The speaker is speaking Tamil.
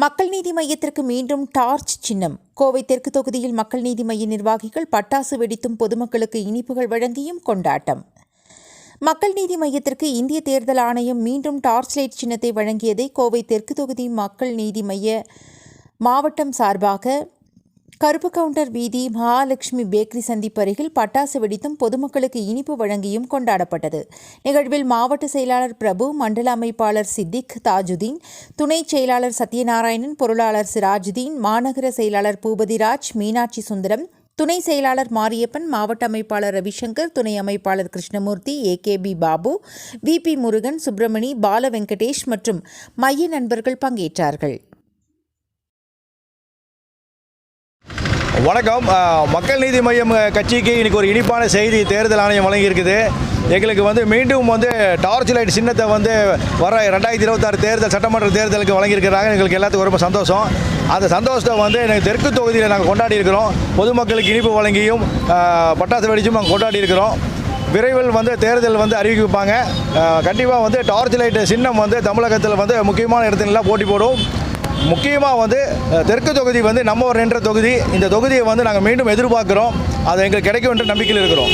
மக்கள் நீதி மையத்திற்கு மீண்டும் டார்ச் சின்னம். கோவை தெற்கு தொகுதியில் மக்கள் நீதி மைய நிர்வாகிகள் பட்டாசு வெடித்தும் பொதுமக்களுக்கு இனிப்புகள் வழங்கியும் கொண்டாட்டம். மக்கள் நீதி மையத்திற்கு இந்திய தேர்தல் ஆணையம் மீண்டும் டார்ச் லைட் சின்னத்தை வழங்கியதை கோவை தெற்கு தொகுதி மக்கள் நீதி மைய மாவட்டம் சார்பாக கருப்பு கவுண்டர் வீதி மகாலட்சுமி பேக்கரி சந்திப்பு அருகில் பட்டாசு வெடித்தும் பொதுமக்களுக்கு இனிப்பு வழங்கியும் கொண்டாடப்பட்டது. நிகழ்வில் மாவட்ட செயலாளர் பிரபு, மண்டல அமைப்பாளர் சித்திக், தாஜுதீன், துணை செயலாளர் சத்யநாராயணன், பொருளாளர் சிராஜுதீன், மாநகர செயலாளர் பூபதிராஜ், மீனாட்சி சுந்தரம், துணை செயலாளர் மாரியப்பன், மாவட்ட அமைப்பாளர் ரவிசங்கர், துணை அமைப்பாளர் கிருஷ்ணமூர்த்தி, AKB பாபு, VP முருகன், சுப்பிரமணி, பால வெங்கடேஷ் மற்றும் மைய நண்பர்கள் பங்கேற்றார்கள். வணக்கம். மக்கள் நீதி மையம் கட்சிக்கு இன்றைக்கி ஒரு இனிப்பான செய்தி தேர்தல் ஆணையம் வழங்கியிருக்குது. எங்களுக்கு மீண்டும் டார்ச் லைட் சின்னத்தை வர 2026 தேர்தல் சட்டமன்ற தேர்தலுக்கு வழங்கியிருக்கிறாங்க. எங்களுக்கு எல்லாத்துக்கும் ரொம்ப சந்தோஷம். அந்த சந்தோஷத்தை எனக்கு தெற்கு தொகுதியில் நாங்கள் கொண்டாடி இருக்கிறோம். பொதுமக்களுக்கு இனிப்பு வழங்கியும் பட்டாசு வெடிச்சும் நாங்கள் கொண்டாடி இருக்கிறோம். விரைவில் தேர்தல் அறிவிப்பாங்க. கண்டிப்பாக டார்ச் லைட் சின்னம் தமிழகத்தில் முக்கியமான இடத்துலலாம் போட்டி போடும். முக்கியமாக தெற்கு தொகுதி நம்பர் 2 தொகுதி. இந்த தொகுதியை நாங்கள் மீண்டும் எதிர்பார்க்குறோம். அது எங்களுக்கு கிடைக்கும் என்ற நம்பிக்கையில் இருக்கிறோம்.